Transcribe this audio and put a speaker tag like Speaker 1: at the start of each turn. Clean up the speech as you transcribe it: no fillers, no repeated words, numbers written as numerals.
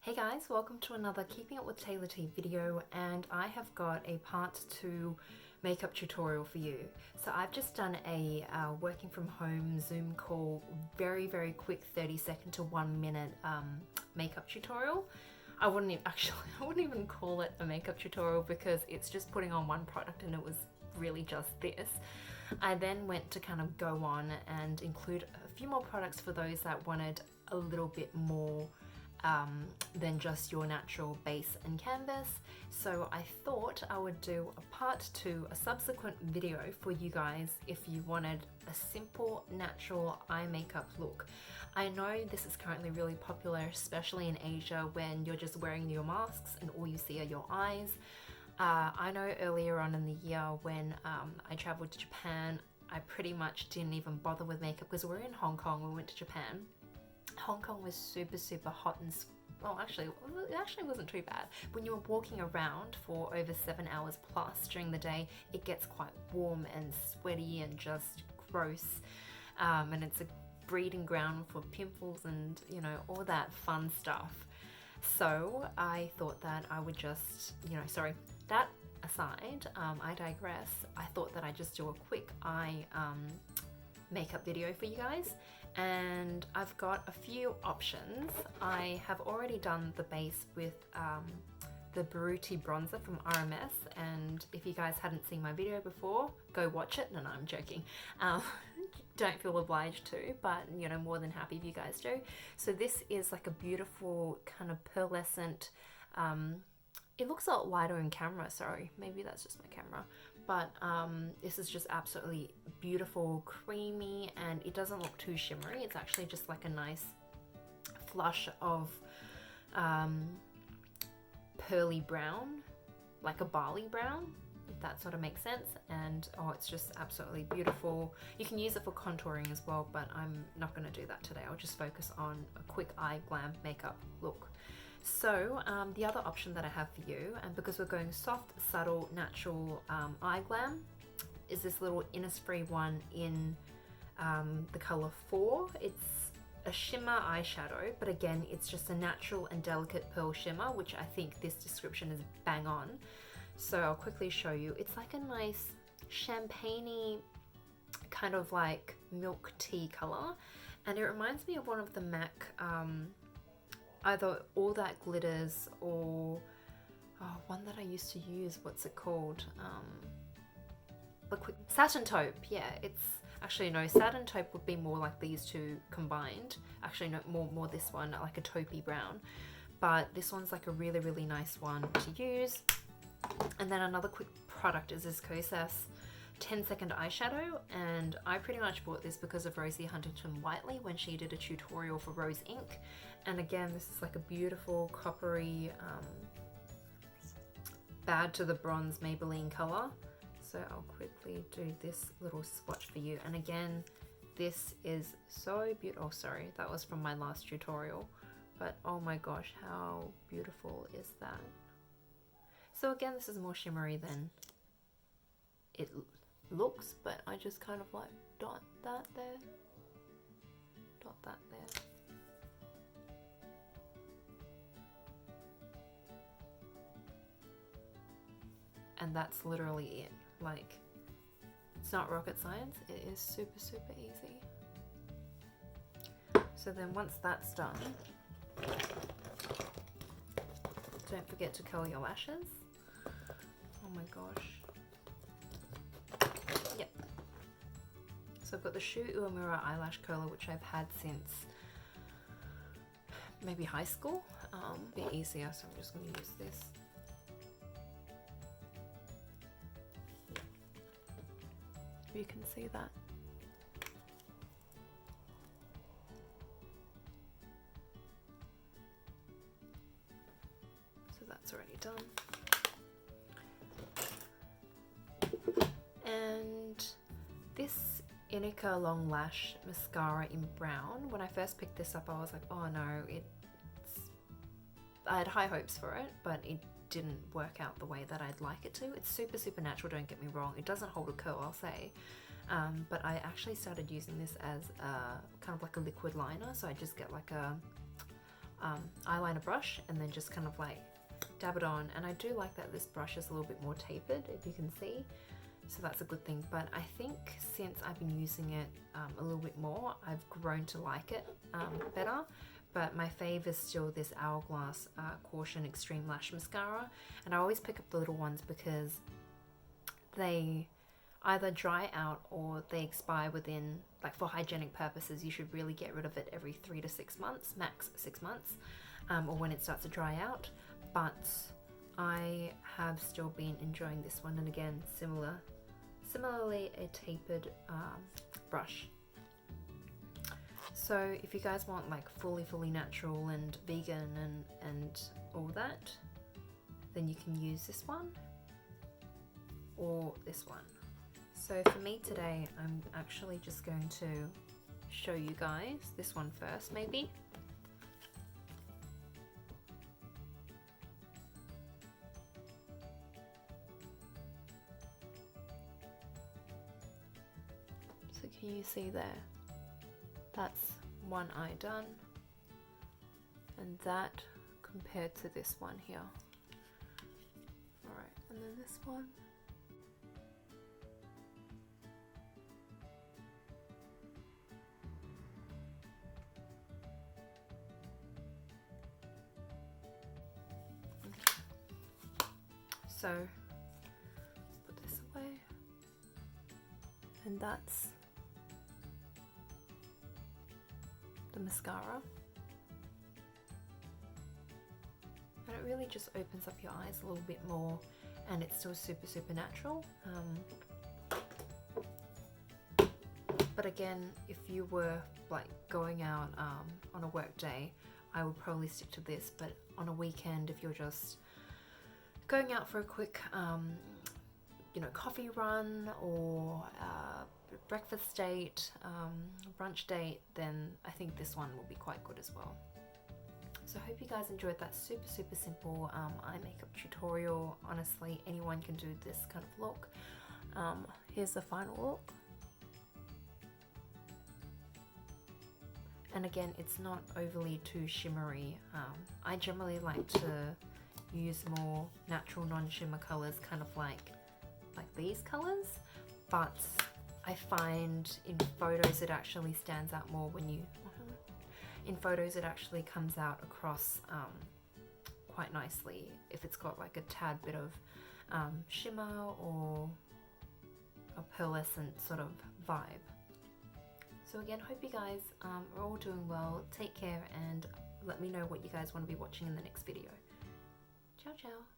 Speaker 1: Hey guys, welcome to another Keeping It with Taylor T video, and I have got a part 2 makeup tutorial for you. So I've just done a working from home Zoom call, very quick 30-second to 1 minute makeup tutorial. I wouldn't even call it a makeup tutorial because it's just putting on one product and it was really just this. I then went to kind of go on and include a few more products for those that wanted a little bit more than just your natural base and canvas. So I thought I would do a part 2, a subsequent video for you guys if you wanted a simple natural eye makeup look. I know this is currently really popular, especially in Asia when you're just wearing your masks and all you see are your eyes. I know earlier on in the year when I traveled to Japan, I pretty much didn't even bother with makeup because we're in Hong Kong. We went to Japan. Hong Kong was super hot and well, actually it actually wasn't too bad. When you were walking around for over 7 hours plus during the day, it gets quite warm and sweaty and just gross, and it's a breeding ground for pimples and, you know, all that fun stuff. So I thought that I would just, that aside, I digress. I thought that I'd just do a quick eye makeup video for you guys, and I've got a few options. I have already done the base with the Buriti bronzer from RMS, and if you guys hadn't seen my video before, go watch it. No, I'm joking. Don't feel obliged to, but you know, more than happy if you guys do. So this is like a beautiful kind of pearlescent, it looks a lot lighter in camera, sorry, maybe that's just my camera, but this is just absolutely beautiful, creamy, and it doesn't look too shimmery. It's actually just like a nice flush of pearly brown, like a barley brown, if that sort of makes sense. And oh, it's just absolutely beautiful. You can use it for contouring as well, but I'm not going to do that today. I'll just focus on a quick eye glam makeup look. So the other option that I have for you, and because we're going soft, subtle, natural eye glam, is this little Innisfree one in the color 4. It's a shimmer eyeshadow, but again, it's just a natural and delicate pearl shimmer, which I think this description is bang on. So I'll quickly show you. It's like a nice champagne-y kind of like milk tea color, and it reminds me of one of the MAC either All That Glitters or one that I used to use, what's it called? Liquid Satin Taupe. Yeah, it's actually, no, Satin Taupe would be more like these two combined. Actually, no, more this one, like a taupey brown. But this one's like a really nice one to use. And then another quick product is this Kosas 10-second eyeshadow, and I pretty much bought this because of Rosie Huntington-Whiteley when she did a tutorial for Rose Ink. And again, this is like a beautiful coppery bad to the bronze Maybelline color. So I'll quickly do this little swatch for you. And again, this is so beautiful. Oh, sorry, that was from my last tutorial, but oh my gosh, how beautiful is that? So again, this is more shimmery than it looks, but I just kind of like dot that there, dot that there. And that's literally it. Like, it's not rocket science, it is super easy. So then once that's done, don't forget to curl your lashes. Oh my gosh. Yep. So I've got the Shu Uemura eyelash curler, which I've had since maybe high school. A bit easier, so I'm just going to use this. You can see that. So that's already done. And this Inika long lash mascara in brown, when I first picked this up I was like, oh no, I had high hopes for it, but it didn't work out the way that I'd like it to. It's super natural, don't get me wrong. It doesn't hold a curl, I'll say. But I actually started using this as a kind of like a liquid liner. So I just get like a eyeliner brush and then just kind of like dab it on. And I do like that this brush is a little bit more tapered, if you can see, so that's a good thing. But I think since I've been using it a little bit more, I've grown to like it better. But my fave is still this Hourglass Caution Extreme Lash Mascara, and I always pick up the little ones because they either dry out or they expire within, like for hygienic purposes, you should really get rid of it every 3 to 6 months, max 6 months, or when it starts to dry out. But I have still been enjoying this one, and again, similarly a tapered brush. So if you guys want like fully natural and vegan and all that, then you can use this one or this one. So for me today, I'm actually just going to show you guys this one first, maybe. So can you see there? That's one eye done, and that compared to this one here. Alright, and then this one. So put this away, and that's the mascara, and it really just opens up your eyes a little bit more, and it's still super natural. But again, if you were like going out on a work day, I would probably stick to this. But on a weekend, if you're just going out for a quick you know, coffee run or breakfast date, brunch date, then I think this one will be quite good as well. So I hope you guys enjoyed that super simple eye makeup tutorial. Honestly, anyone can do this kind of look. Here's the final look. And again, it's not overly too shimmery. I generally like to use more natural non-shimmer colors, kind of like these colors, but I find in photos it actually stands out more when you, in photos it actually comes out across quite nicely if it's got like a tad bit of shimmer or a pearlescent sort of vibe. So again, hope you guys are all doing well. Take care and let me know what you guys want to be watching in the next video. Ciao, ciao.